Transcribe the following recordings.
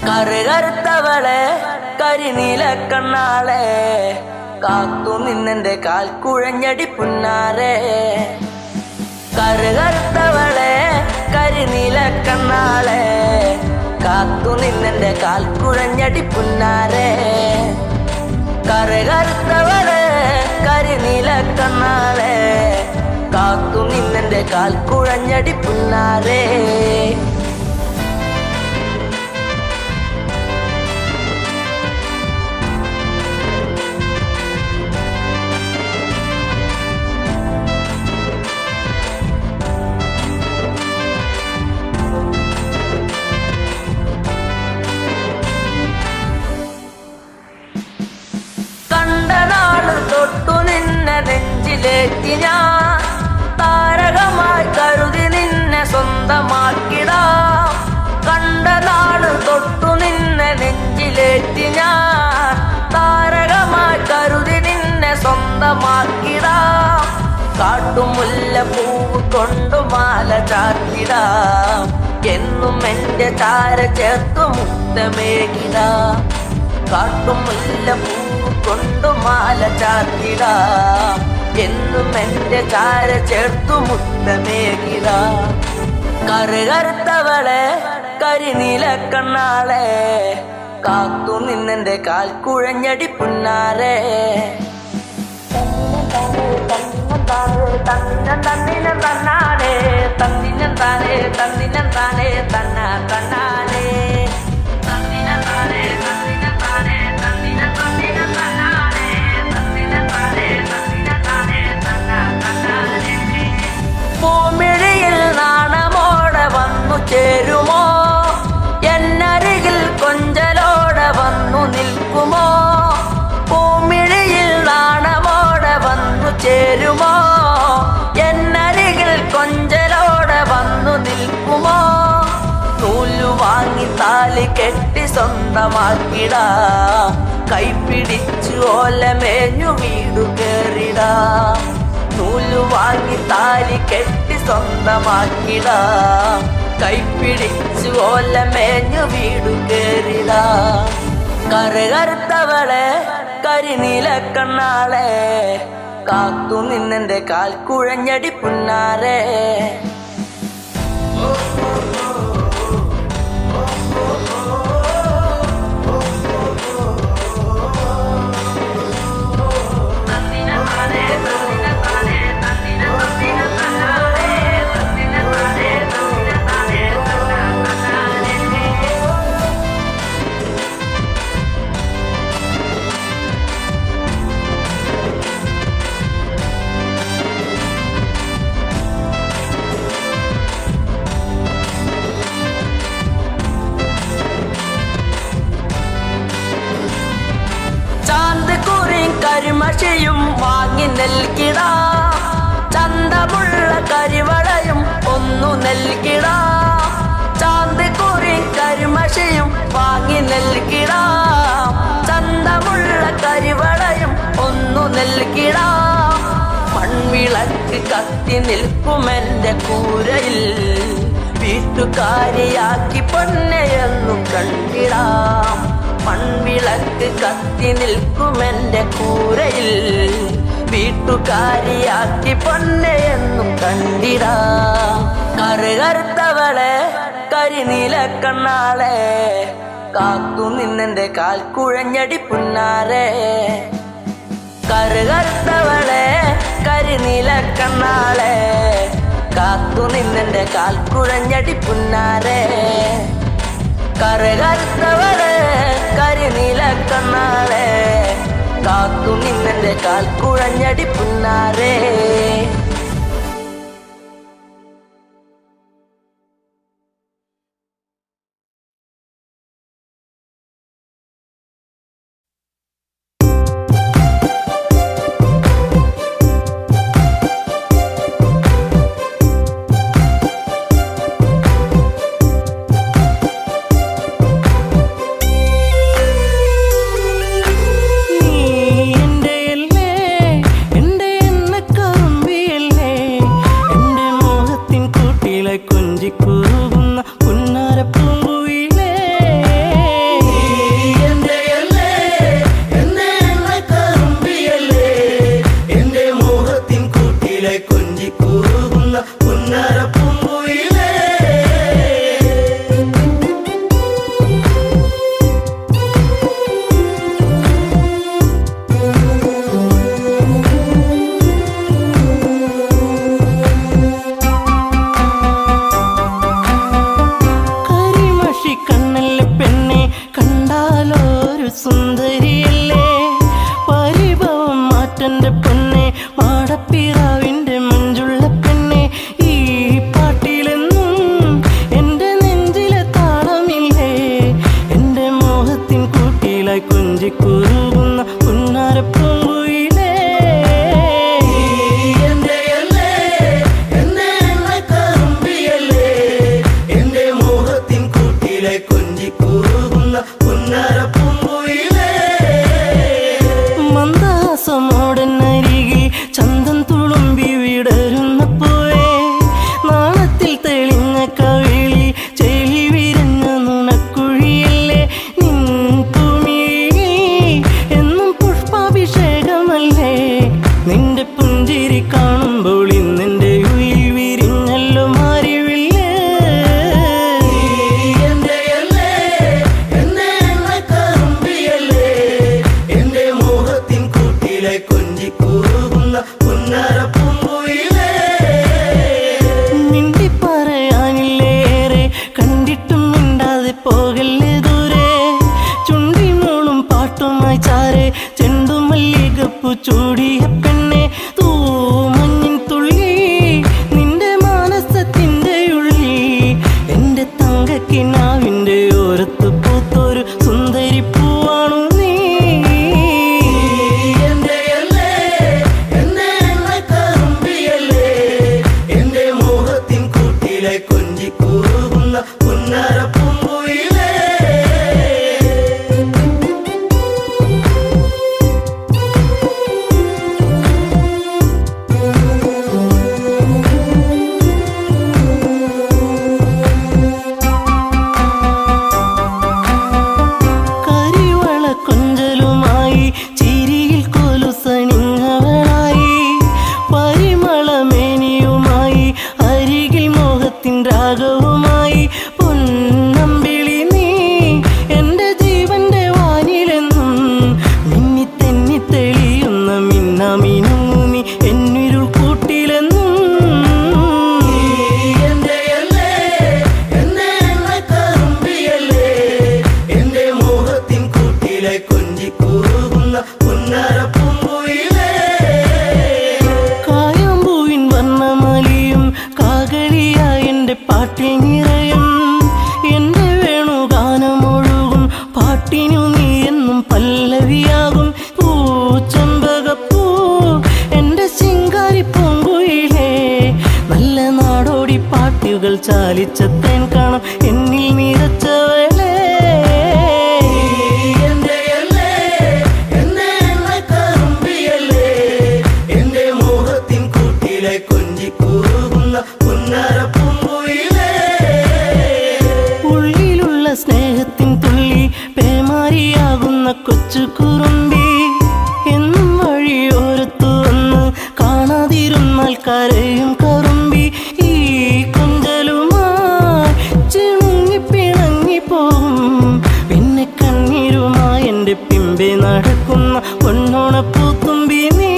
കറുകറുത്തവളെ കരിനീല കണ്ണാളെ കാത്തു നിന്നെന്റെ കാൽ കുഴഞ്ഞടി പുന്നാരെ. കറുകറുത്തവളെ കരിനീല കണ്ണാളെ കാത്തു നിന്നെന്റെ കാൽ കുഴഞ്ഞടി പുന്നാരെ. കറുകറുത്തവളെ കരിനീല കണ്ണാളെ കാത്തു നിന്നെന്റെ കാൽ കുഴഞ്ഞടി പുന്നാരെ. തൊട്ടു നിന്നെ നെഞ്ചിലേറ്റി ഞാൻ താരകമായി കരുതി നിന്നെ സ്വന്തമാക്കിടാം. കണ്ട നാട് തൊട്ടു നിന്നെ നെഞ്ചിലേറ്റി ഞാൻ താരകമായി കരുതി നിന്നെ സ്വന്തമാക്കിടാം. കാട്ടുമുല്ല പൂവ് കൊണ്ടു മാല ചാത്തിടാം. എന്നും എന്റെ താര ചേർത്തു മുത്തമേകിടാം. കാട്ടുമുല്ല പൂവ് കൊണ്ടു മാല ചാത്തിടാം. എന്നും എന്റെ ചാര ചേർത്തു മുത്തമേകിടാം. കറുകറുത്തവളെ കരിനീല കണ്ണാളെ കാത്തു നിന്നെന്റെ കാൽ കുഴഞ്ഞടി പുന്നാരെ. തന്നിനം തന്നാനെ തന്നിനം താനേ തന്നിനം താനേ തന്ന തന്നാനേ തന്നിനം താനേ തന്നിനം താനേ തന്നിനം തന്നിനം തന്നാനേ തന്നിനം താനേ തന്നിനം താനേ തന്ന തന്നാനേ. പൂമിഴിയിൽ നാണമോടെ വന്നു ചേരുമോ? എന്നരികിൽ കൊഞ്ചലോടെ വന്നു നിൽക്കുമോ? പൂമിഴിയിൽ നാണമോടെ വന്നു ചേരുമോ? എന്നരികിൽ കൊഞ്ചലോടെ വന്നു നിൽക്കുമോ? നൂലു വാങ്ങി താലി കെട്ടി സ്വന്തമാക്കിടാം. കൈപിടിച്ചു ഓലമേഞ്ഞു വീടു കേറിടാം. നൂലു വാങ്ങി താലി കെട്ടി സ്വന്തമാക്കിടാം. കൈപിടിച്ചു ഓലമേഞ്ഞു വീടു കേറിടാം. കറുകറുത്തവളെ കരിനീല കണ്ണാളെ കാത്തു നിന്നെന്റെ കാൽ കുഴഞ്ഞടി പുന്നാരെ. കരിമഷിയും വാങ്ങി നൽകിടാം. ചന്തമുള്ള കരിവളയും ഒന്നു നൽകിടാം. ചാന്തിക്കുറി കരിമഷിയും വാങ്ങി നൽകിടാം. ചന്തമുള്ള കരിവളയും ഒന്നു നൽകിടാം. മൺവിളക്ക് കത്തി നിൽക്കുമെന്റെ കൂരയിൽ വീട്ടുകാരിയാക്കി പൊന്നെയെന്നു കണ്ടിടാം. മൺവിളക്ക് കത്തി നിൽക്കുമെന്റെ കൂരയിൽ വീട്ടുകാരിയാക്കി പൊന്നെയെന്നും കണ്ടിടാം. കറുകറുത്തവളെ കരിനീല കണ്ണാളെ കാത്തു നിന്നെന്റെ കാൽ കുഴഞ്ഞടി പുന്നാരെ. കറുകറുത്തവളെ കരിനീല കണ്ണാളെ കാത്തു നിന്നെന്റെ കാൽ കുഴഞ്ഞടി പുന്നാരെ. കറുകറുത്തവളെ കരിനീല കണ്ണാളെ കാത്തു നിന്നെന്റെ കാൽ കുഴഞ്ഞടി പുന്നാരെ. എന്റെ എന്ന കറുമ്പിയല്ലേ സുന്ദരിയല്ലേ പരിഭവം മാറ്റന്റെ പൊന്നെ മാടപ്പിറാവിന്റെ മഞ്ചുള്ള പെണ്ണെ ഈ പാട്ടിലെന്നും എന്റെ നെഞ്ചിലെ താളമില്ലേ എന്റെ മോഹത്തിൻ കൂട്ടിലായി കൊഞ്ചിക്കുറുകുന്ന പുന്നാരപ്പൂങ്കുയിലേ മന്ദാസമോടനരികിൽ ചന്തം തുളുമ്പി വിടരുന്ന പൂവേ നാളത്തിൽ തെളിഞ്ഞ കവിളി ചെളി വിരഞ്ഞ നുണക്കുഴിയല്ലേ നിൻ ഭൂമിയിൽ എന്നും പുഷ്പാഭിഷേകമല്ലേ നിന്റെ പുഞ്ചിരി കാണുമ്പോൾ ഇന്നെന്റെ ഉയിൽ വിരിഞ്ഞല്ലോ മാറിവില്ലേ മിണ്ടി പറയാനില്ലേറെ കണ്ടിട്ടും മിണ്ടാതെ പോകല്ലേ ദൂരെ ചുണ്ടി മൂളും പാട്ടുമായി ചാരെ ചെണ്ടുമല്ലികപ്പു ചൂടിയ പെണ്ണെ തൂമഞ്ഞിൻ തുള്ളി നിന്റെ മാനസത്തിന്റെ ഉള്ളി എന്റെ തങ്കക്കിനാവിന്റെ ഓരത്ത് പൂത്തൊരു സുന്ദരി പൂവാണു നീ കരിവള കൊഞ്ചലുമായി ചിരിയിൽ കൊലുസണിഞ്ഞവളായി പരിമളമേനിയുമായി അരികിൽ മോഹത്തിൻ രാഗവുമായി പൊന്നമ്പിളി നീ എന്റെ ജീവന്റെ വാനിലെന്നും മിന്നി തെന്നി തെളിയുന്ന മിന്നാമിനുങ്ങുമി എന്നിരുൾ കൂട്ടിലെന്നും കായാമ്പൂവിൻ വർണ്ണമലിയും കാകളിയായ എന്റെ പാട്ടിൽ നിറയും എന്റെ വേണുഗാനമൊഴുകും പാട്ടിനു നീ എന്നും പല്ലവിയാകും പൂച്ചെമ്പകപ്പൂ എന്റെ ശിങ്കാരി പൂങ്കുയിലേ നല്ല നാടോടി പാട്ടുകൾ ചാലിച്ച തേൻ കാണും എന്നിൽ നിറച്ചവളേ ഉള്ളിലുള്ള സ്നേഹത്തിൻ തുള്ളി പേമാരിയാകുന്ന കൊച്ചു കുറുമ്പി എന്നും വഴിയോരത്തു വന്ന് കാണാതിരുന്നാൽ കരയും കറുമ്പി ഈ കൊഞ്ചലുമായി ചിണുങ്ങി പിണങ്ങിപ്പോകും പിന്നെ കണ്ണീരുമായി എന്റെ പിമ്പെ നടക്കുന്ന പൊന്നോണപ്പൂത്തുമ്പി നീ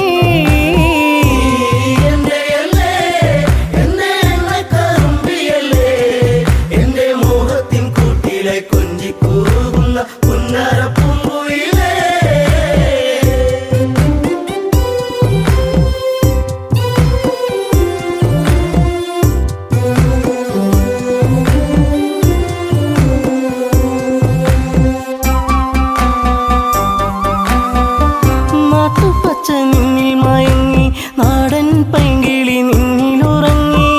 നാട്ടുപച്ച നിന്നിൽ മയങ്ങി നാടൻ പൈങ്കിളി നിന്നിലുറങ്ങി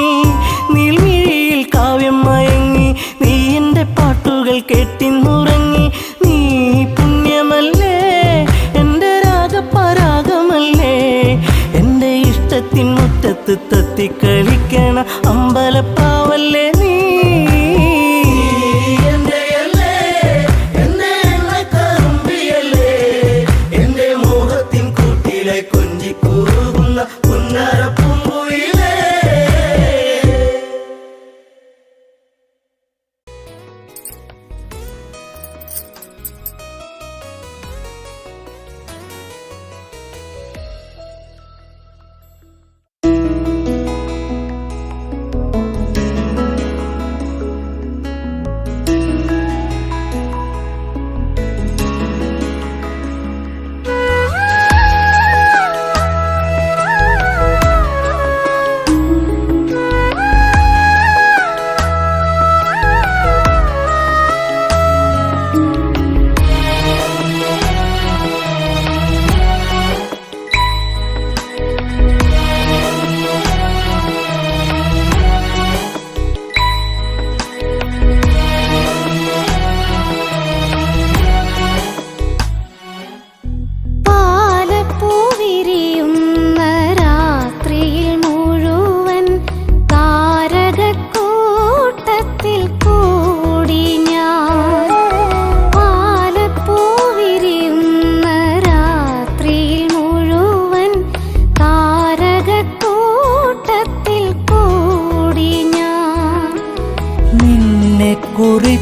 നീൽമിഴിയിൽ കാവ്യം മയങ്ങി നീ എന്റെ പാട്ടുകൾ കേട്ടിന്നുറങ്ങി നീ പുണ്യമല്ലേ എന്റെ രാഗപരാഗമല്ലേ എന്റെ ഇഷ്ടത്തിൻ മുറ്റത്ത് തത്തിക്കളിക്കണ അമ്പലപ്പാവല്ലേ നീ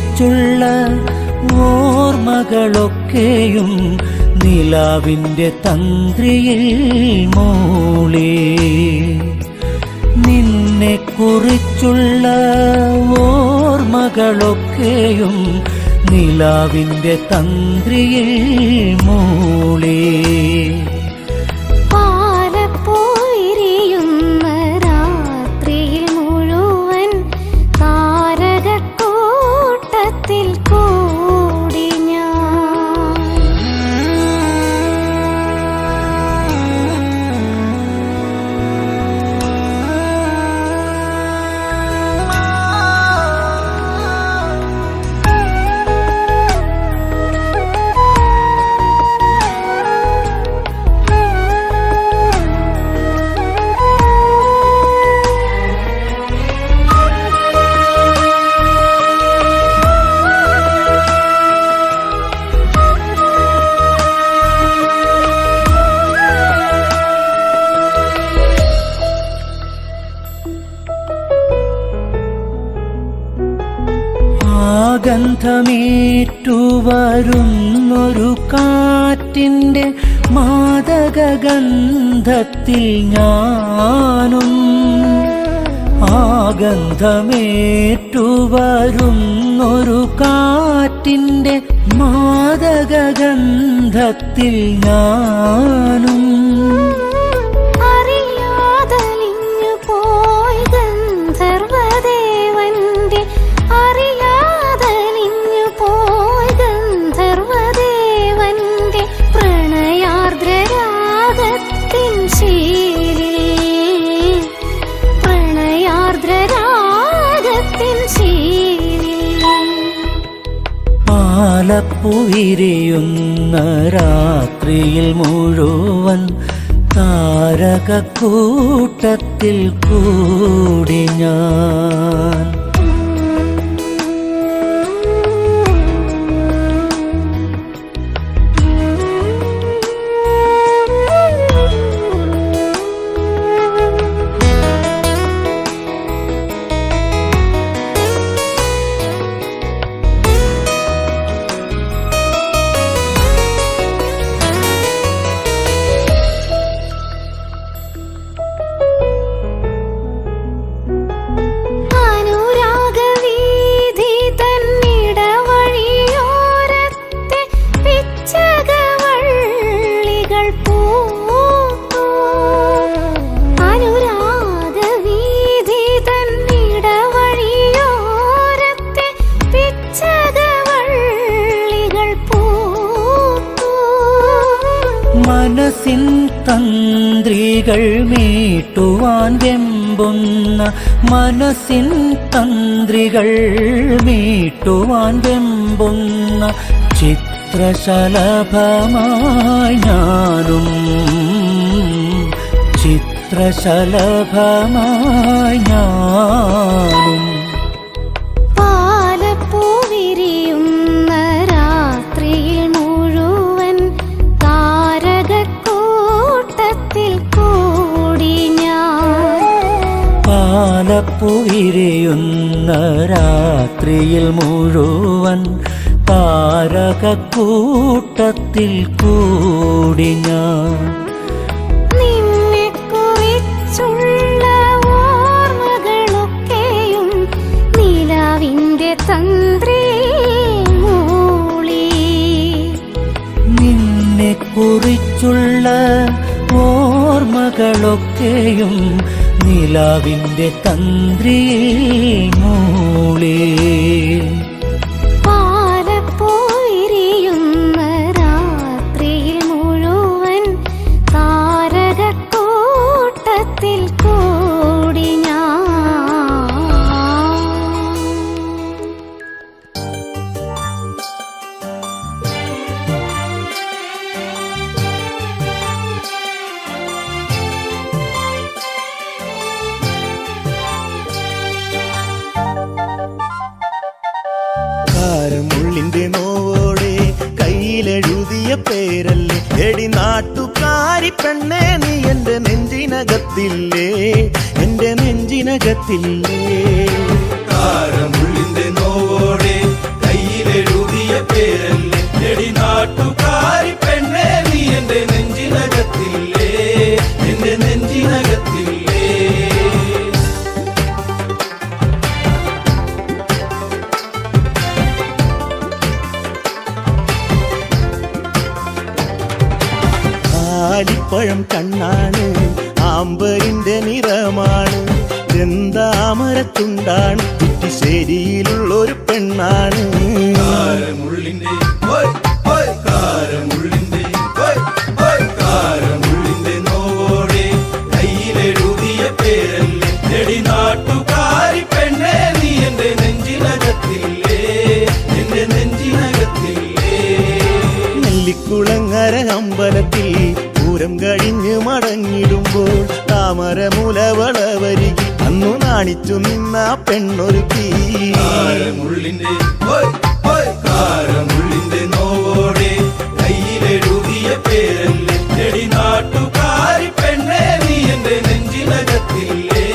കുറിച്ചുള്ള ഓർമ്മകളൊക്കെയും നിലാവിൻ്റെ തന്ത്രിയിൽ മൂളി. നിന്നെ കുറിച്ചുള്ള ഓർമ്മകളൊക്കെയും നിലാവിൻ്റെ തന്ത്രിയിൽ മൂളി. ഗന്ധമേറ്റുവരുന്നൊരു കാറ്റിൻ്റെ മാദകഗന്ധത്തിൽ ഞാനും. ഗന്ധമേറ്റുവരുന്നൊരു കാറ്റിൻ്റെ മാദകഗന്ധത്തിൽ ഞാനും. പാലപ്പുവിരിയുന്ന രാത്രിയിൽ മുഴുവൻ താരകക്കൂട്ടത്തിൽ കൂടി ഞാൻ. മനസ്സിൻ തന്ത്രികൾ മീട്ടുവാൻ വെമ്പുന്ന, മനസ്സിൻ തന്ത്രികൾ മീട്ടുവാൻ വെമ്പുന്ന ചിത്രശലഭമായി ഞാനും. ചിത്രശലഭമായി ഞാനും. പാലപ്പുവിരിയുന്ന രാത്രിയിൽ മുഴുവൻ താരകക്കൂട്ടത്തിൽ കൂടി ഞാൻ. നിന്നെ കുറിച്ചുള്ള ഓർമ്മകളൊക്കെയും നിലാവിൻ്റെ തന്ത്രിയിൽ മൂളി. നിന്നെ കുറിച്ചുള്ള ഓർമ്മകളൊക്കെയും നിലാവിൻ്റെ തന്ത്രിയിൽ മൂളി. പാലപ്പുവിരിയുന്ന രാത്രിയിൽ മുഴുവൻ താരകക്കൂട്ടത്തിൽ കൂടി ഞാൻ. മുള്ളിന്റെ നോവോടെ കയ്യിലെഴുതിയ പേരല്ലേ എടി നാട്ടുകാരി പെണ്ണേ, നീ എന്റെ നെഞ്ചിനകത്തില്ലേ, എന്റെ നെഞ്ചിനകത്തില്ലേ. മുള്ളിന്റെ നോവോടെ ആലിപ്പഴം കണ്ണാണ്, ആമ്പരിന്റെ നിറമാണ്, ചെന്താമരത്തുണ്ടാണ്, കുറ്റിശ്ശേരിയിലുള്ളൊരു പെണ്ണാണ്. കാരമുള്ളിന്റെ നോവോടെ കയ്യിലെഴുതിയ പേരല്ലേ എടി നാട്ടുകാരി പെണ്ണേ നീ എന്റെ നെഞ്ചിനകത്തില്ലേ, എന്റെ നെഞ്ചിനകത്തില്ലേ. നെല്ലിക്കുളങ്ങര അമ്പലത്തിൽ പൂരം കഴിഞ്ഞ് മടങ്ങിടുമ്പോൾ താമരമുലവളവരികി അന്നു നാണിച്ചു നിന്ന പെണ്ണൊരുക്കി. കാരമുള്ളിന്റെ നോവോടെ കയ്യിലെഴുതിയ പേരല്ലേ എടി നാട്ടുകാരി പെണ്ണേ നീ എന്റെ നെഞ്ചിനകത്തില്ലേ,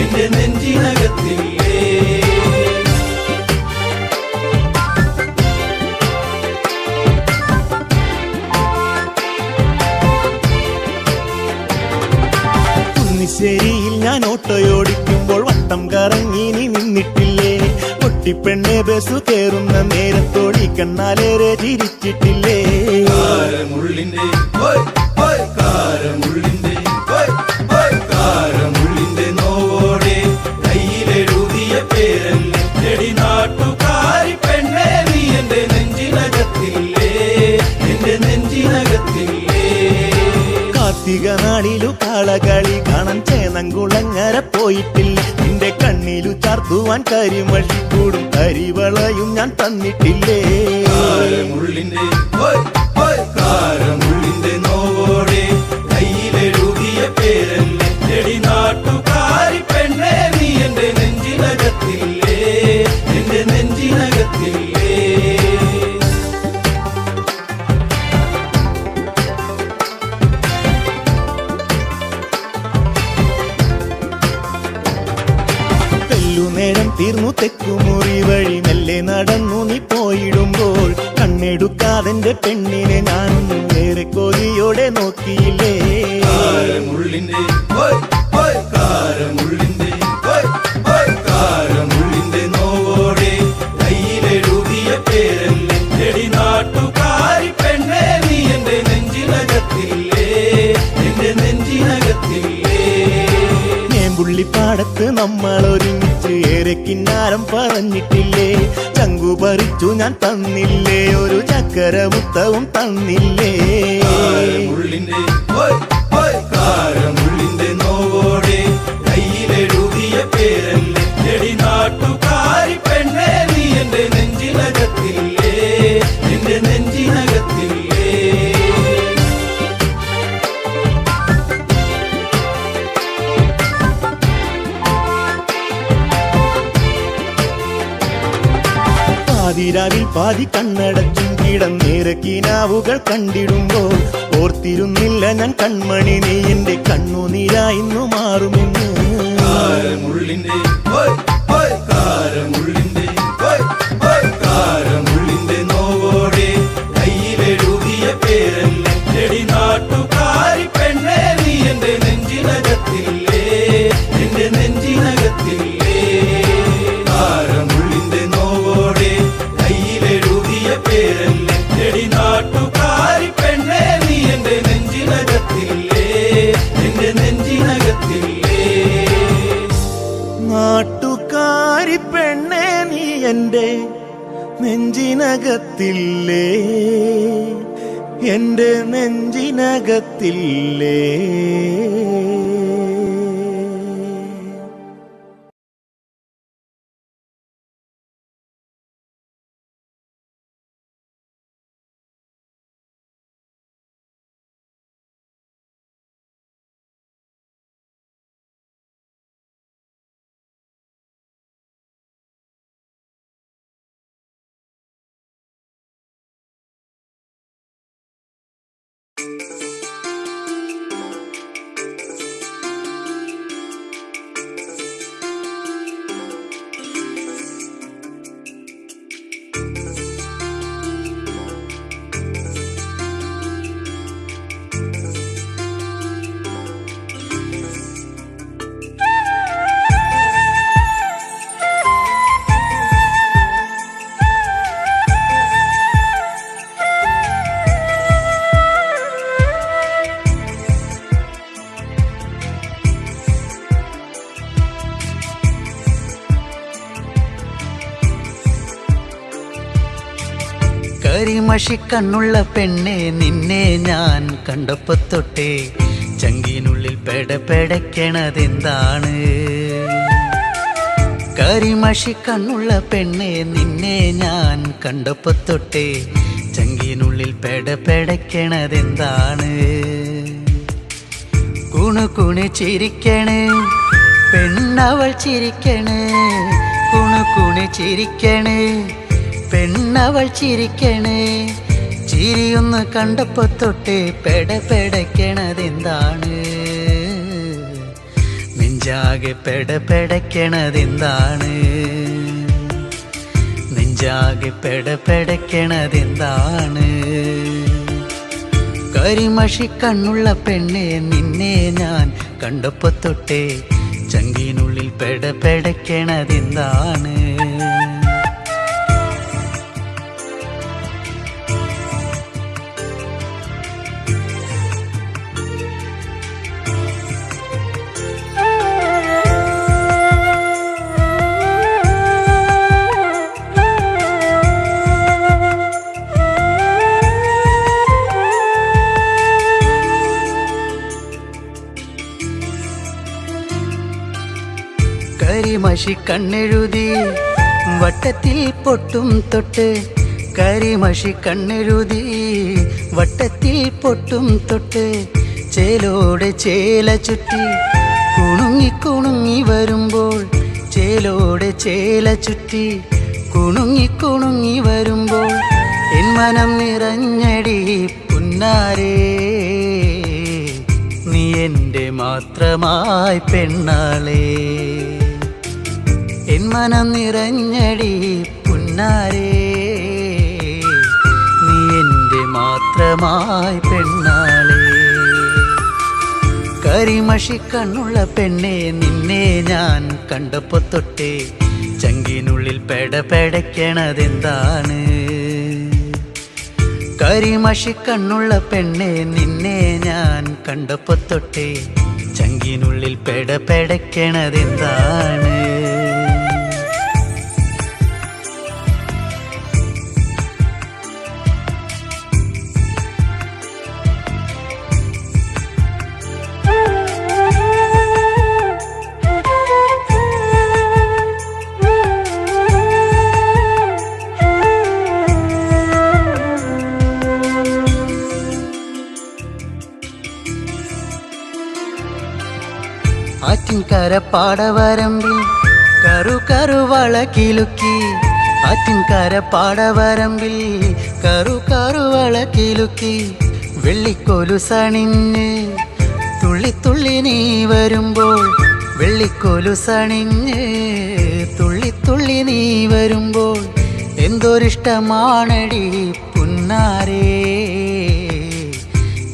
എന്റെ നെഞ്ചിനകത്തില്ലേ. കുന്നിശ്ശേരിയിൽ ഞാൻ ഓട്ടോയോടിക്കുമ്പോൾ വട്ടം കറങ്ങി നീ നിന്നിട്ടില്ലേ, പൊട്ടിപ്പെണ്ണെ ബസ് കയറുന്ന നേരത്തോടി കണ്ണാലേറെ ചിരിച്ചിട്ടില്ലേ. കാരമുള്ളിന്റെ നോവോടെ കയ്യിലെഴുതിയ പേരല്ലേ എടി നാട്ടുകാരി പെണ്ണേ നീ എന്റെ നെഞ്ചിനകത്തില്ലേ, എന്റെ നെഞ്ചിനകത്തില്ലേ. കാർത്തിക നാളിലു കാളകളി കാണാൻ ചേന്നംകുളങ്ങര പോയിട്ടില്ല, നിന്റെ കണ്ണിലു ചാർത്തുവാൻ കരിമഷിക്കൂടും കരിവളയും ഞാൻ തന്നിട്ടില്ലേ. കാരമുള്ളിന്റെ നോവോടെ കയ്യിലെഴുതിയ പേരല്ലേ എടി നാട്ടുകാരി പെണ്ണേ നീ എന്റെ നെഞ്ചിനകത്തില്ലേ, എന്റെ നെഞ്ചിനകത്തില്ലേ. നേരം തീർന്നു തെക്കുമുറി വഴി മെല്ലെ നടന്നു നീ പോയിടുമ്പോൾ കണ്ണെടുക്കാതെന്റെ പെണ്ണിനെ ഞാനൊന്നും ഏറെ കൊതിയോടെ നോക്കിയില്ലേ. കാരമുള്ളിന്റെ നോവോടെ കയ്യിലെഴുതിയ പേരല്ലേ എടി നാട്ടുകാരി പെണ്ണേ നീ എന്റെ നെഞ്ചിനകത്തില്ലേ, എന്റെ നെഞ്ചിനകത്തില്ലേ. പുള്ളിപ്പാടത്ത് നമ്മൾ ഒരുമിച്ച് ഏറെ കിന്നാരം പറഞ്ഞിട്ടില്ലേ, ചങ്കു പറിച്ചു ഞാൻ തന്നില്ലേ, ഒരു ചക്കര മുത്തവും തന്നില്ലേ. കാരമുള്ളിന്റെ നോവോടെ കയ്യിലെഴുതിയ പേരല്ലേ എടി നാട്ടുകാരി പെണ്ണേ നീ എന്റെ നെഞ്ചിനകത്തില്ലേ, എന്റെ നെഞ്ചിനകത്തില്ലേ. പാതിരാവിൽ പാതി കണ്ണടച്ചും കിടന്നേറെ കിനാവുകൾ കണ്ടിടുമ്പോൾ ഓർത്തിരുന്നില്ല ഞാൻ കൺമണി നീ എന്റെ കണ്ണുനീരായിന്നു മാറുമെന്ന്. കാരമുള്ളിന്റെ നോവോടെ കയ്യിലെഴുതിയ പേരല്ലേ എടി നാട്ടുകാരി പെണ്ണേ നീ എന്റെ നെഞ്ചിനകത്തില്ലേ, എന്റെ നെഞ്ചിനകത്തില്ലേ. കാരമുള്ളിന്റെ നോവോടെ കയ്യിലെഴുതിയ പേരല്ലേ എടി നാട്ടുകാരി പെണ്ണേ നീ എന്റെ നെഞ്ചിനകത്തില്ലേ, എന്റെ നെഞ്ചിനകത്തില്ലേ. നാട്ടുകാരി പെണ്ണേ നീ എന്റെ നെഞ്ചിനകത്തില്ലേ, എന്റെ നെഞ്ചിനകത്തില്ലേ. കരിമഷി കണ്ണുള്ള പെണ്ണെ നിന്നെ ഞാൻ കണ്ടപ്പോ തൊട്ടേ ചങ്കിനുള്ളിൽ പെടപ്പെടയ്ക്കണതെന്താണ്? കരിമഷി കണ്ണുള്ള പെണ്ണെ നിന്നെ ഞാൻ കണ്ടപ്പോ തൊട്ടേ ചങ്കിനുള്ളിൽ പെടപ്പെടയ്ക്കണതെന്താണ്? കുണുകുണു ചിരിക്കണേ പെണ്ണവൾ ചിരിക്കണേ, കുണുകുണു ചിരിക്കണേ പെണ്ണവൾ ചിരിക്കണേ. ചിരിയൊന്ന് കണ്ടപ്പോ തൊട്ടേ പെടപ്പെടയ്ക്കണതെന്താണ്? നെഞ്ചാകെ പെടപ്പെടയ്ക്കണതെന്താണ്? നെഞ്ചാകെ പെടപ്പെടയ്ക്കണതെന്താണ്? കരിമഷി കണ്ണുള്ള പെണ്ണെ നിന്നെ ഞാൻ കണ്ടപ്പോ തൊട്ടേ ചങ്കിനുള്ളിൽ പെടപ്പെടയ്ക്കണതെന്താണ്? കരിമഷി കണ്ണെഴുതി വട്ടത്തിൽ പൊട്ടും തൊട്ട്, കരിമഷി കണ്ണെഴുതി വട്ടത്തിൽ പൊട്ടും തൊട്ട്, ചേലോടെ ചേല ചുറ്റി കുണുങ്ങി കുണുങ്ങി വരുമ്പോൾ, ചേലോടെ ചേല ചുറ്റി കുണുങ്ങി കുണുങ്ങി വരുമ്പോൾ എൻ മനം നിറഞ്ഞടി പുന്നാരേ, നീ എൻ്റെ മാത്രമായി പെണ്ണാളേ. എൻ മനം നിറഞ്ഞടി പുന്നാരേ, നീ എൻ്റെ മാത്രമായി പെണ്ണാളേ. കരിമഷി കണ്ണുള്ള പെണ്ണെ നിന്നെ ഞാൻ കണ്ടപ്പോ തൊട്ടേ ചങ്കിനുള്ളിൽ പെടപ്പെടയ്ക്കണതെന്താണ്? കരിമഷി കണ്ണുള്ള പെണ്ണെ നിന്നെ ഞാൻ കണ്ടപ്പോ തൊട്ടേ ചങ്കിനുള്ളിൽ പെടപ്പെടയ്ക്കണതെന്താണ്? ആറ്റിൻകര പാടവരമ്പിൽ കറു കറുവള കിലുക്കി, ആറ്റിൻകര പാടവരമ്പിൽ കറു കറുവള കിലുക്കി, വെള്ളിക്കൊലുസണിഞ്ഞ് തുള്ളി തുള്ളി നീ വരുമ്പോൾ, വെള്ളിക്കൊലുസണിഞ്ഞ് തുള്ളി തുള്ളി നീ വരുമ്പോൾ എന്തൊരിഷ്ടമാണടി പുന്നാരേ,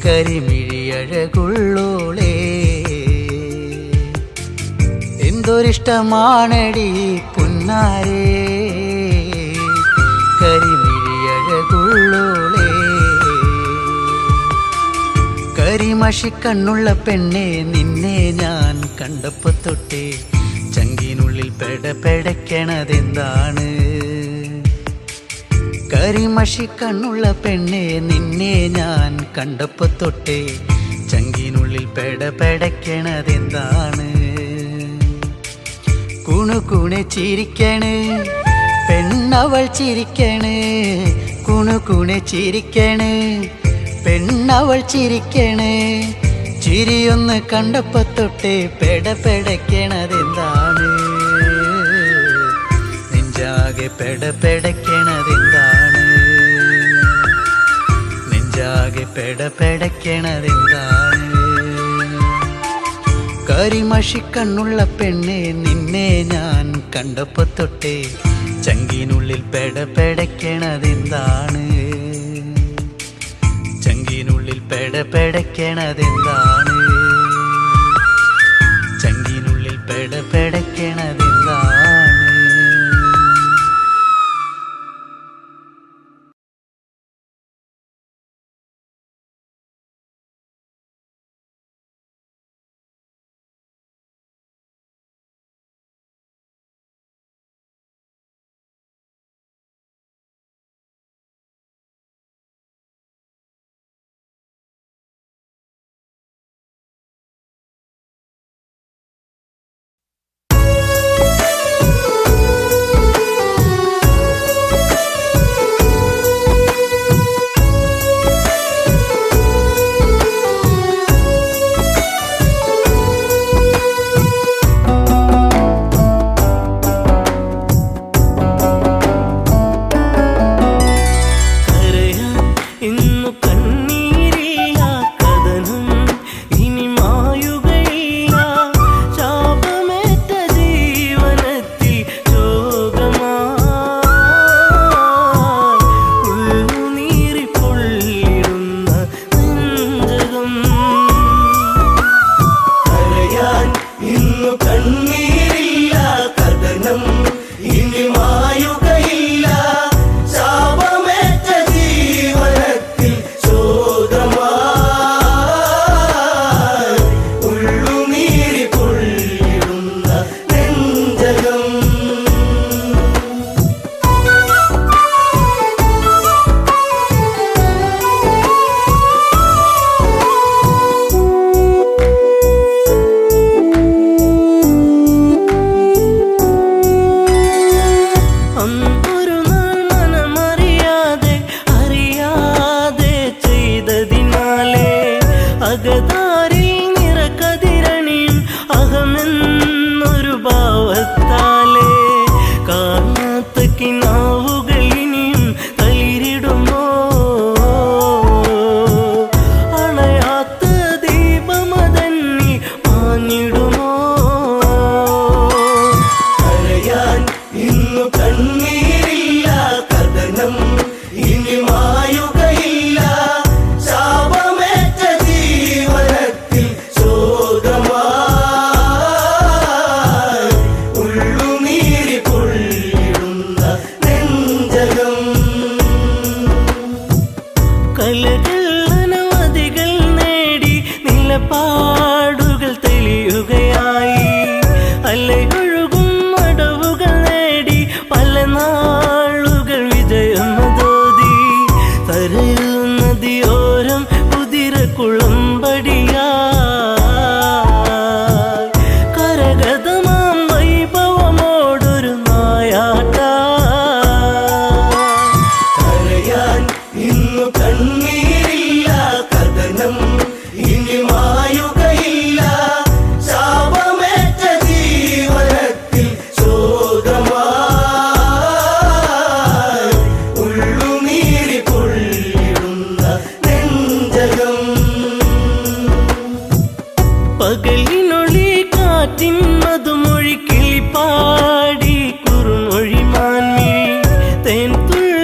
കരിമിഴിയഴകുള്ളോളേ. എന്തൊരിഷ്ടമാണടി പുന്നാരേ, കരിമിഴിയഴകുള്ളോളേ. കരിമഷി കണ്ണുള്ള പെണ്ണെ നിന്നെ ഞാൻ കണ്ടപ്പോ തൊട്ടേ ചങ്കിനുള്ളിൽ പെടപ്പെടയ്ക്കണതെന്താണ്? കരിമഷി കണ്ണുള്ള പെണ്ണെ നിന്നെ ഞാൻ കണ്ടപ്പോ തൊട്ടേ ചങ്കിനുള്ളിൽ പെടപ്പെടയ്ക്കണതെന്താണ്? കുണുകുണു ചിരിക്കണേ പെണ്ണവൾ ചിരിക്കണേ, കുണുകുണു ചിരിക്കണേ പെണ്ണവൾ ചിരിക്കണേ. ചിരിയൊന്ന് കണ്ടപ്പോ തൊട്ടേ പെടപ്പെടയ്ക്കണതെന്താണ്? നെഞ്ചാകെ പെടപ്പെടയ്ക്കണതെന്താണ്? നെഞ്ചാകെ പെടപ്പെടയ്ക്കണതെന്താണ്? കരിമഷി കണ്ണുള്ള പെണ്ണെ നിന്നെ ഞാൻ കണ്ടപ്പോ തൊട്ടേ ചങ്കിനുള്ളിൽ പെടപ്പെടയ്ക്കണതെന്താണ്? ചങ്കിനുള്ളിൽ പെടപ്പെടയ്ക്കണതെന്താണ്? ചങ്കിനുള്ളിൽ പെടപ്പെടയ്ക്കണതെന്താണ്?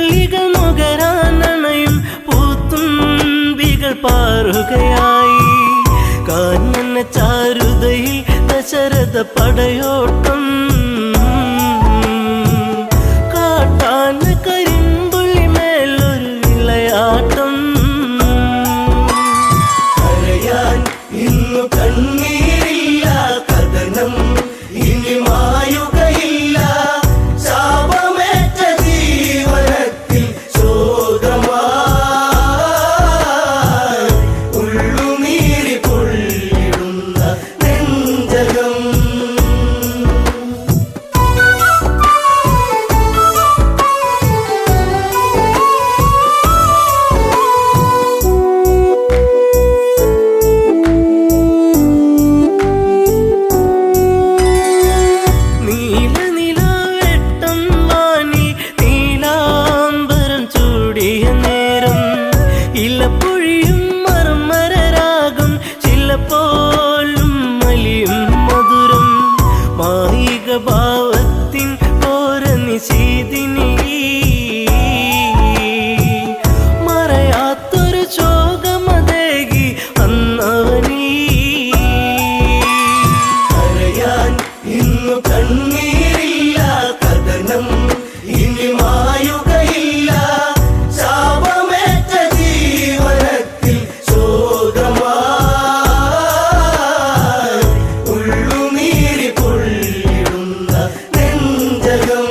കള്ളികൾ മുകരാനണയും പൂത്തുമ്പികൾ പാറുകയായി കാനന ചാരുതയിൽ ദശരഥ പടയോട്ടം കാട്ടാന കരിമ്പുള്ളി മേലൊരു വിളയാട്ടം കരയാൻ ഇന്നു കണ്ണീരില്ല കഥനം ഇനി മായുകയില്ല ശാപമേറ്റ ജീവനത്തിൽ ശോകമായി ഉള്ളുനീരി പൊള്ളിടുന്ന നെഞ്ചകം നീലനിലാവെട്ടം വാനി നീലാംബരം ചൂടിയ നേരം ഇലപ്പൊഴിയും മർമരരാഗം ചിലപ്പോലും മലിയും മധുരം മായിക ഭാവത്തിൻ ഓരനിശീതിനി മറയാത്തൊരു ശോകമതേകി അന്നവനീ കരയാൻ ഇന്നു കണ്ണീരില്ല കഥനം ഇനി മായുകയില്ല ശാപമേറ്റ ജീവനത്തിൽ ശോകമായി ഉള്ളുനീരി പൊള്ളിടുന്ന നെഞ്ചകം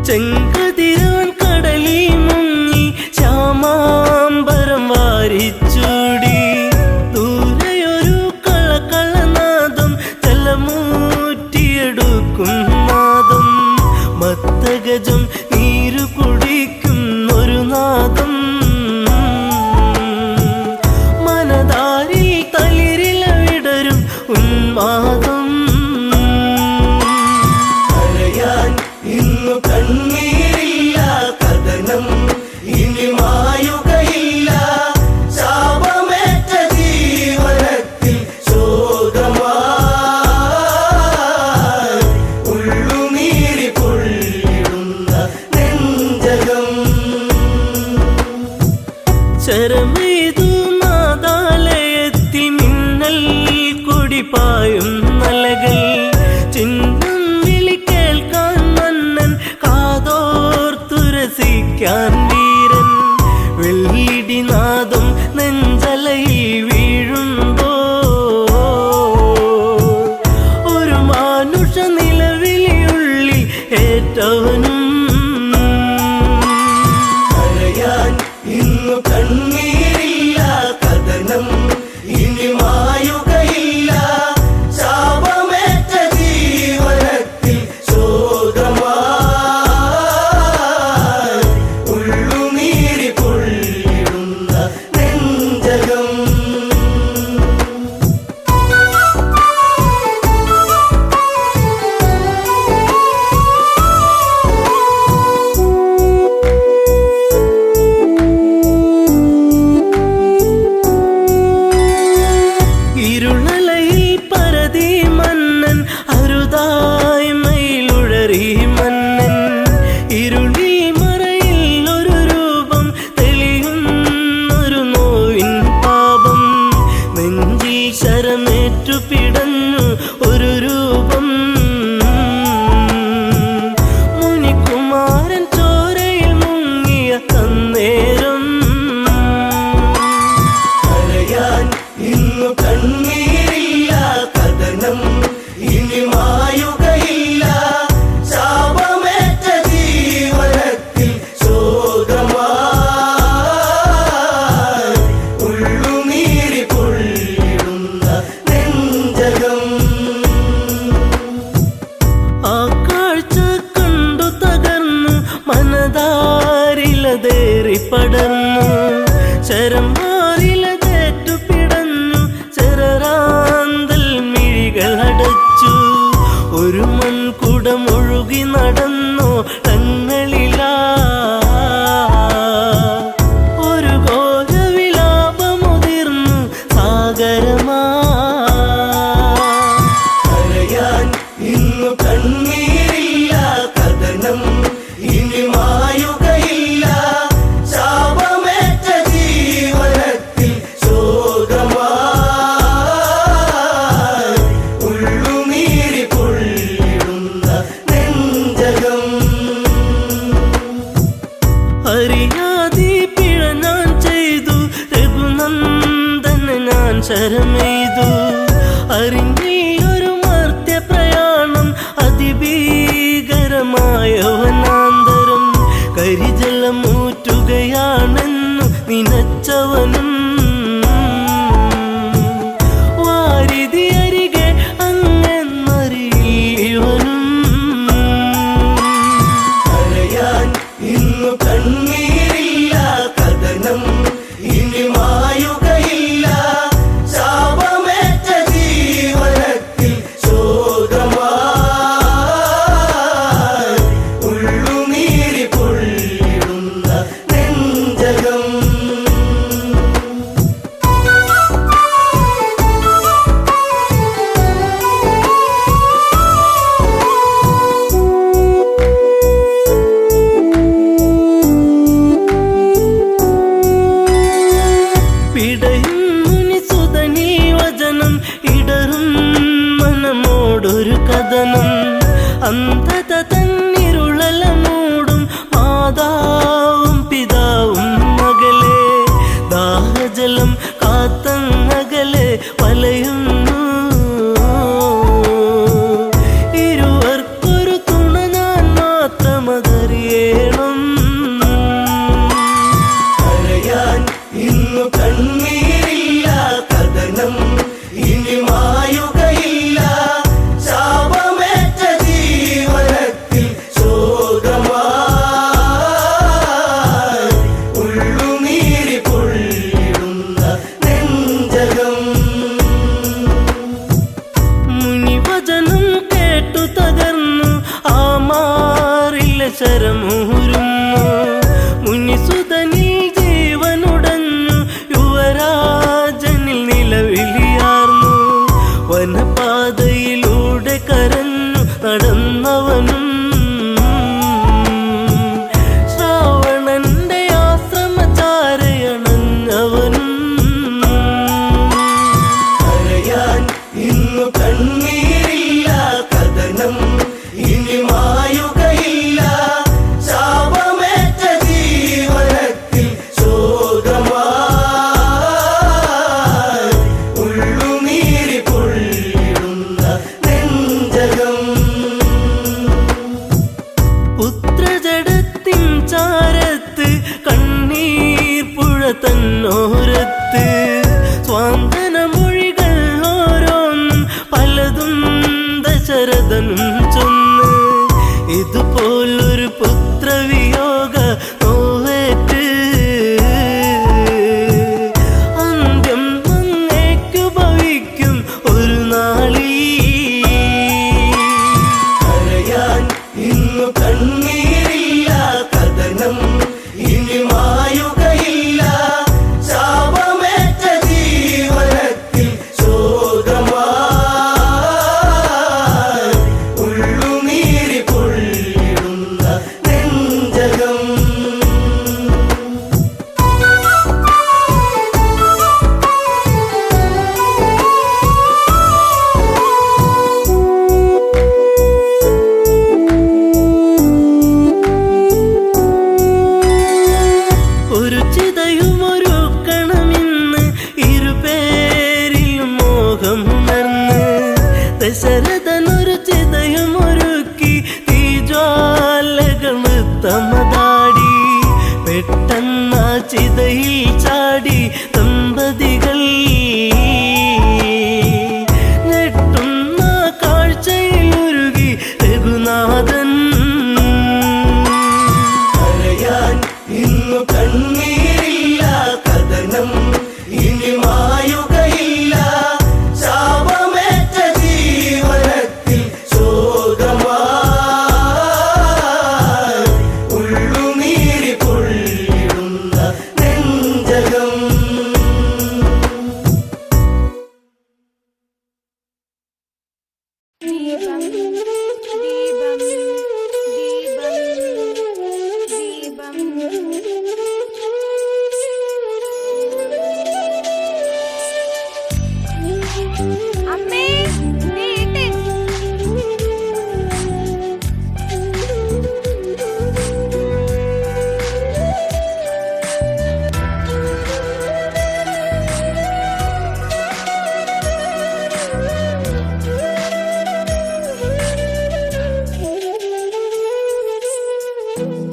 ചെങ്കതിരവൻ കടലി മുങ്ങി ശ്യാമാംബരം വാരിച്ചൂടി ദൂരെയൊരു കളകളനാദം തലമൂറ്റിയെടുക്കും നാദം മത്തഗജം നീരു കുടിക്കുന്നൊരു നാദം മനതാരിൽ തളിരില വിടരും ഉന്മാദം കരയാൻ ഇന്നു കണ്ണീരില്ല കഥനം ഇനി മായുകയില്ല ശാപമേറ്റ ജീവനത്തിൽ ശോകമായി ഉള്ളുനീരി പൊള്ളിടുന്ന നെഞ്ചകം ശരമെയ്തു നാദാലയത്തിൽ മിന്നൽ കൊടിപായും നലകൾ ചിഹ്നം വിളി കേൾക്കാൻ മന്നൻ കാതോർത്തുരസിക്കാൻ വീരൻ വെള്ളിടിനാദം നെഞ്ചലയിൽ വീഴുമ്പോ ഒരു മാനുഷ നിലവിളിയുള്ളിൽ ഏറ്റവനും കരയാൻ ഇന്നു കണ്ണീരില്ല കഥനം ഇനി മായുകയില്ല ശാപമേറ്റ ജീവനത്തിൽ ശോകമായി ഉള്ളുനീരി പൊള്ളിടുന്ന നെഞ്ചകം ഇരുളലയിൽ പരതി മന്നൻ അരുതായി മയിലുഴറി മന്നൻ ഇരുളിൽ മറയിൽ ഒരു രൂപം തെളിയുന്നൊരു നോവിൻ പാപം നെഞ്ചിൽ ശരമേറ്റു പിടഞ്ഞു ഒരു രൂപം മുനികുമാരൻ ചോരയിൽ മുങ്ങിയ അന്നേരം കരയാൻ ഇന്നു കണ്ണീരില്ല കഥനം ഇനി മായുകയില്ല ശാപമേറ്റ ജീവനത്തിൽ ശോകമായി ഉള്ളുനീരി പൊള്ളിടുന്ന നെഞ്ചകം ആ കാഴ്ച കണ്ടു തകർന്നു മനതാരിലതേറി പടർന്നു ശരം മാറിലതേറ്റു പിടഞ്ഞു ശരറാന്തൽ മിഴികൾ അടച്ചു ഒരു മൺകുടമൊഴുകി നടന്നു തങ്ങളിലാ ഒരു ഘോരവിലാപമുതിർന്നു സാഗരമാ കരയാൻ ഇന്നു കണ്ണീരില്ല കഥനം ശരമെയ്തു അറിഞ്ഞൊരു മർത്യ പ്രയാണം അതിഭീകരമായ വനാന്തരം കരിജലമൂറ്റുകയാണെന്നു നിനച്ചവനും വാരിധി അരികെ അങ്ങെന്നറിയവനും കരയാൻ ഇന്നു കണ്ണീരില്ല കഥനം ഇനി മായുകയില്ല ശാപമേറ്റ ജീവനത്തിൽ ശോകമായി ഉള്ളുനീരി പൊള്ളിടുന്ന നെഞ്ചകം പിടയും മുനിസുതനീ വചനം ഇടറും മനമോടൊരു കഥനം അന്ധത തന്നിരുളല മൂടും മാതാവും പിതാവും മകളെ ദാഹജലം കാത്തങ്ങകലെ വലയുന്നു ഇരുവർക്കൊരു തുണ ഞാൻ മാത്രമതറിയണം കരയാൻ ഇന്നു കണ്ണീരില്ല കഥനം ഇനി മായുകയില്ല ശാപമേറ്റ ജീവനത്തിൽ ശോകമായി ഉള്ളുനീരി പൊള്ളിടുന്ന നെഞ്ചകം മുനിവചനം കേട്ടു തകർന്നു ആ മാറില്ല ശരമൂരുന്നു മുനിസുതനിൽ ജീവനുടഞ്ഞു യുവരാജനിൽ നിലവിളിയാർന്നു വനപാതയിലൂടെ കരഞ്ഞു നടന്നവനും ശ്രാവണന്റെ ആശ്രമചാരയണഞ്ഞവനും കരയാൻ ഇന്നു കണ്ണീരില്ല കഥനം ഇനി മായുകയില്ല ശാപമേറ്റ ജീവനത്തിൽ ശോകമായി ഉള്ളുനീരി പൊള്ളിടുന്ന നെഞ്ചകം പുത്രജടത്തിൻ ചാരത്ത് കണ്ണീർ പുഴ തന്നോരത്ത് സ്വാന്തന മൊഴികൾ ഓരോന്നും പലതും ദശരഥനും ചൊന്ന് ഇതുപോലൊരു പുത്രവിയോഗ നോവേറ്റ് അന്ത്യം അങ്ങേക്കു ഭവിക്കും ഒരു നാളീ കരയാൻ ഇന്നു കണ്ണീരില്ല കഥനം ഇനി മായുകയില്ല ശാപമേറ്റ ജീവനത്തിൽ ശോകമായി ഉള്ളുനീരി പൊള്ളിടുന്ന നെഞ്ചകം ഒരു ചിതയുമൊരു കണമിന്ന് ഇരുപേരിലും മോഹമുണർന്ന് ദശരഥനൊരു ചിതയുമൊരുക്കി തീജ്വാലകൾ നൃത്തമതാടി പെട്ടെന്ന ചിതയിൽ ചാടി ദമ്പതികൾ ഞെട്ടുന്ന കാഴ്ചയിൽ ഉരുകി രഘുനാഥൻ കരയാൻ ഇന്നു കണ്ണീരില്ല കഥനം ഇനി മായുകയില്ല ശാപമേറ്റ ജീവനത്തിൽ ശോകമായി ഉള്ളു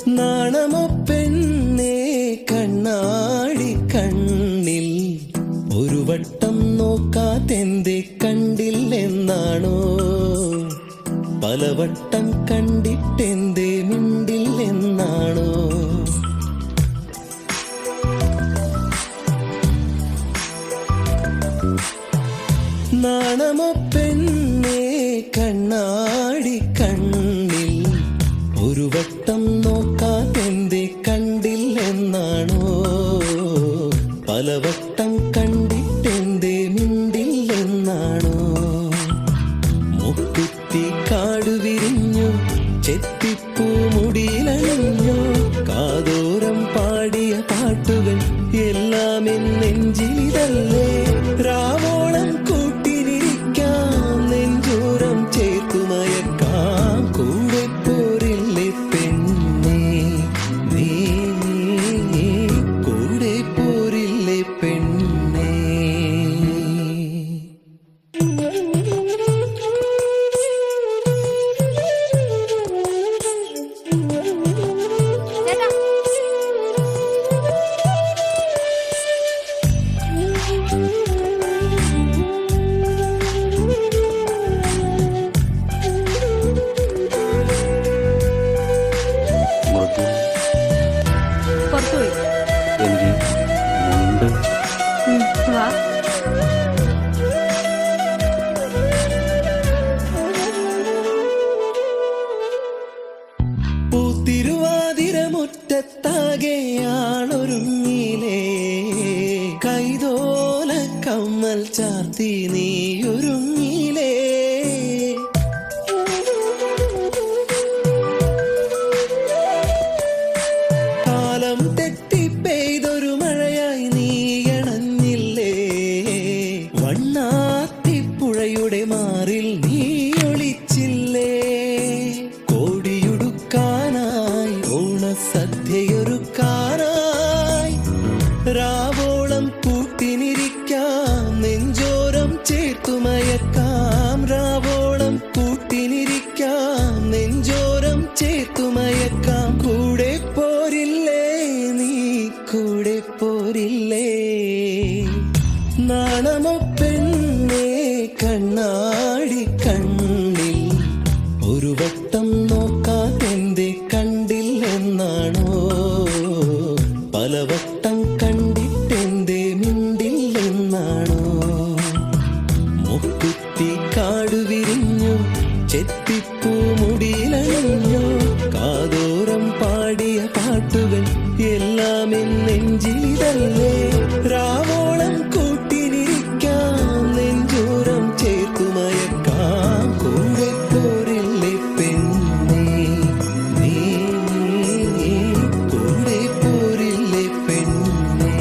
നാണമോ പെണ്ണേ കണ്ണാടി കണ്ണിൽ ഒരു വട്ടം നോക്കാതെന്തേ കണ്ടില്ലെന്നാണോ? പലവട്ടം കണ്ടിട്ടെന്തേ മിണ്ടില്ലെന്നാണോ? നാണമോ പെണ്ണേ കണ്ണാടി കണ്ണിൽ ഒരു വട്ടം നോക്കാതെന്തേ കണ്ടില്ലെന്നാണോ? പലവട്ടം കണ്ടിട്ടെന്തേ മിണ്ടില്ലെന്നാണോ? മുക്കുത്തി കാടു വിരിഞ്ഞു ചെത്തിപ്പൂ മുടിയിലണിഞ്ഞു കാതോരം പാടിയ പാട്ടുകൾ എല്ലാം നെഞ്ചിലിതല്ലേ? രാവോളം കൂട്ടിനിരിക്കാം നെഞ്ചോരം ചേർത്തുമയക്കാം കൂടെ പോരില്ലേ പെണ്ണേ നീ കൂടെ പോരില്ലേ പെണ്ണേ? പൂത്തിരുവാതിരമുറ്റത്താകെയാണൊരുങ്ങിലേ കൈതോല കമ്മൽ ചാർത്തി നീയൊരുങ്ങിലേ? കാലം തെറ്റി പെയ്തൊരു മഴയായി നീയണഞ്ഞില്ലേ? വണ്ണാത്തിപ്പുഴയുടെ മാറിൽ നീ ഒളിച്ചില്ലേ? കോടിയുടുക്കാനായി ഓണസദ്യയൊരുക്കാനായി രാവോളം കൂട്ടിനിരിക്കാം നെഞ്ചോരം ചേർത്തുമയക്കാം. രാവോളം കൂട്ടിനിരിക്കാം നെഞ്ചോരം ചേർത്തുമയക്കാം കൂടെ പോരില്ലേ നീ കൂടെ പോരില്ലേ? നാണമോ പെണ്ണേ കണ്ണാടി കണ്ണിൽ ഒരു വട്ടം നോക്കാതെന്തേ കണ്ടില്ലെന്നാണോ? പലവട്ടം കണ്ടിട്ടെന്തേ മിണ്ടില്ലെന്നാണോ? മുക്കുത്തി കാടു വിരിഞ്ഞു ചെത്തിപ്പൂ മുടിയിലണിഞ്ഞു കാതോരം പാടിയ പാട്ടുകൾ എല്ലാം നെഞ്ചിലിതല്ലേ? രാവോളം കൂട്ടിനിരിക്കാം നെഞ്ചോരം ചേർത്തുമയക്കാം കൂടെ പോരില്ലേ പെണ്ണേ നീ കൂടെ പോരില്ലേ പെണ്ണേ?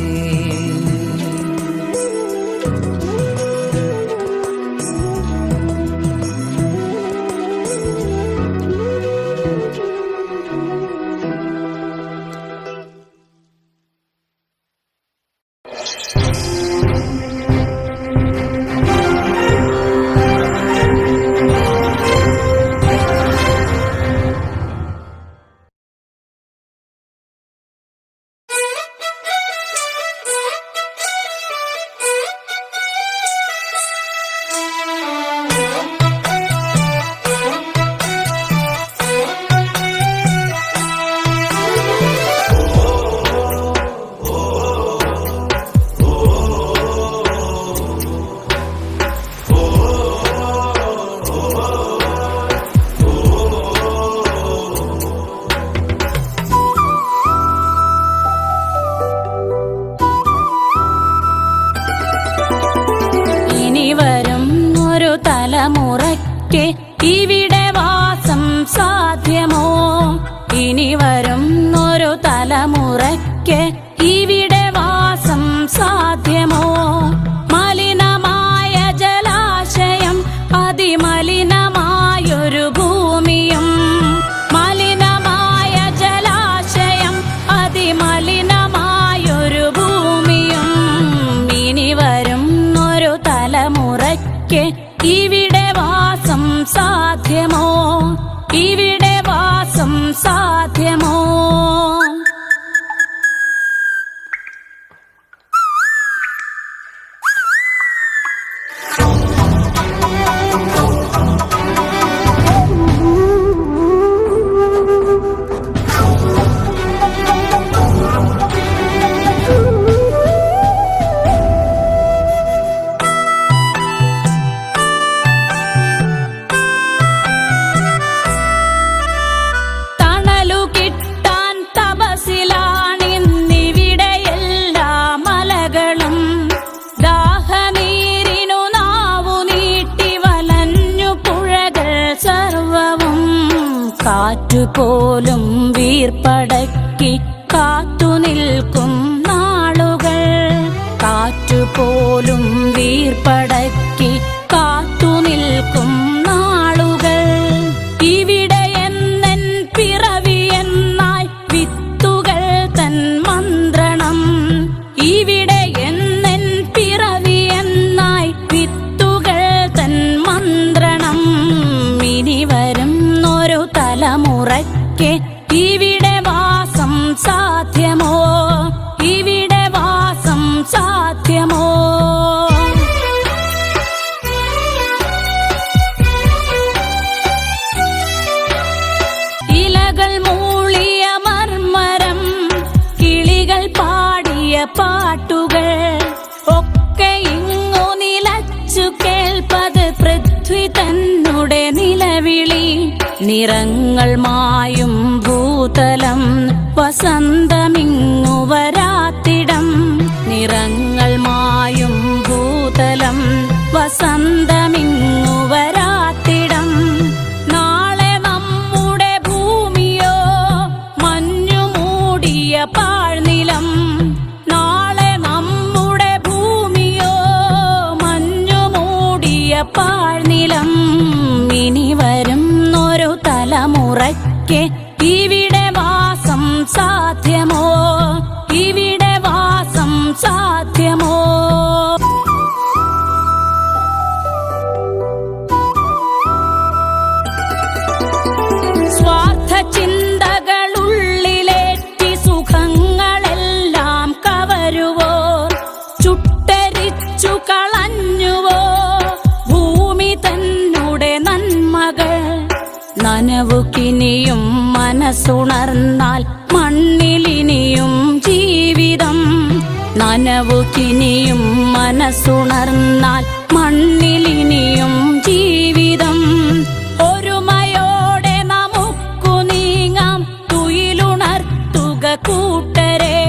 തലമുറയ്ക്ക് ഇവിടെ വാസം സാധ്യമോ? ഇനി വരുന്നൊരു തലമുറയ്ക്ക് ഇവിടെ വാസം സാധ്യമോ? മലിനമായ ജലാശയം അതിമലിനമായൊരു ഭൂമിയും മലിനമായ ജലാശയം അതിമലിനമായൊരു ഭൂമിയും ഇനി വരുന്നൊരു തലമുറയ്ക്ക് ഇവിടെ വാസം സാധ്യമോ? ഇവിടെ വാസം സാധ്യമോ? കാറ്റുപോലും വീർപ്പടക്കി കാത്തുനിൽക്കും നാളുകൾ, കാറ്റുപോലും വീർപ്പടക്കി കാത്തുനിൽക്കും നാളുകൾ. ഇവിടെ എന്നൻ പിറവിയെന്നായി വിത്തുകൾ തൻ മന്ത്രണം, ഇവിടെ എന്നൻ പിറവിയെന്നായി വിത്തുകൾ തൻ മന്ത്രണം. ഇനി വരുന്നൊരു തലമുറയ്ക്ക് ഇവിടെ വാസം സാധ്യമോ, ഇവിടെ വാസം സാധ്യമോ? ഇലകൾ മൂളിയ മർമരം, കിളികൾ പാടിയ പാട്ടുകൾ ഒക്കെ ഇങ്ങു നിലച്ചു കേൾപ്പത് പൃഥ്വി തന്നുടെ നിലവിളി. നിറങ്ങൾ മായും ഭൂതലം വസന്തമിങ്ങു വരാത്തിടം, നിറങ്ങൾ മായും ഭൂതലം വസന്തമിങ്ങു വരാത്തിടം. നാളെ നമ്മുടെ ഭൂമിയോ മഞ്ഞു മൂടിയ പാഴ്നിലം, നാളെ നമ്മുടെ ഭൂമിയോ മഞ്ഞു മൂടിയ പാഴ്നിലം. ഇനി വരുന്നൊരു തലമുറയ്ക്ക് ഇവിടെ വാസം സാധ്യമോ, ഇവിടെ വാസം സാധ്യമോ? സ്വാർത്ഥ ചിന്തകളുള്ളിലേറ്റി സുഖങ്ങളെല്ലാം കവരുവോ, ചുട്ടരിച്ചു കളഞ്ഞുവോ ഭൂമി തന്നുടെ നന്മകൾ. നനവുകിനിയും മനസ്സുണർന്നാൽ മണ്ണിലിനിയും ജീവിതം, നനവുകിനിയും മനസ്സുണർന്നാൽ മണ്ണിലിനിയും ജീവിതം. ഒരുമയോടെ നമുക്കു നീങ്ങാം തുയിലുണർത്തുക കൂട്ടരെ,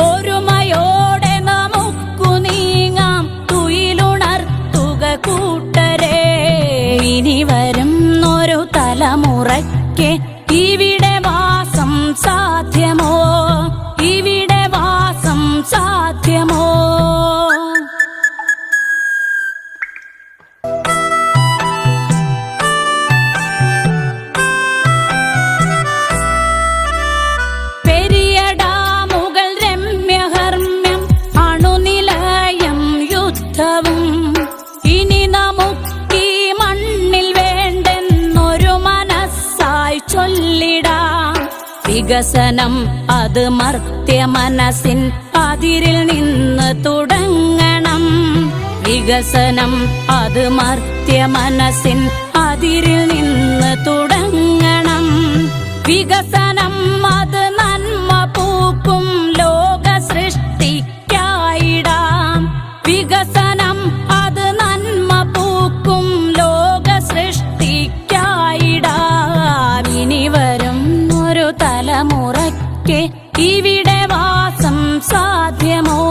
ഒരുമയോടെ നമുക്കു നീങ്ങാം തുയിലുണർത്തുക കൂട്ടരെ. ഇനി വരുന്നൊരു തലമുറയ്ക്ക് ഇവിടെ വാസം സാധ്യമോ, ഇവിടെ വാസം സാധ്യമോ? പെരിയ ഡാമുകൾ രമ്യഹർമ്മ്യം അണുനിലയം യുദ്ധവും. ഇനി നമുക്കീ മണ്ണിൽ വേണ്ടെന്നൊരു മനസ്സായി ചൊല്ലിടാം. വികസനം അത് മർത്യ മനസ്സിൻ അതിരിൽ നിന്ന് തുടങ്ങണം, വികസനം അത് മർത്യ മനസ്സിൻ അതിരിൽ നിന്ന് തുടങ്ങണം. വികസനം അത് നന്മ പൂക്കും ലോക സൃഷ്ടിക്കായിടാം, വികസനം അത് നന്മ പൂക്കും ലോക സൃഷ്ടിക്കായിടാം. ഇനി വരും ഒരു തലമുറയ്ക്ക് ഇവിടെ വാസം സാധ്യമോ,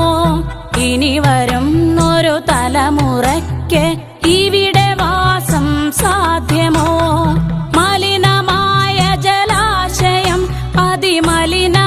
ഇനി വരും ഒരു തലമുറയ്ക്ക് ഇവിടെ വാസം സാധ്യമോ? മലിനമായ ജലാശയം അതിമലിന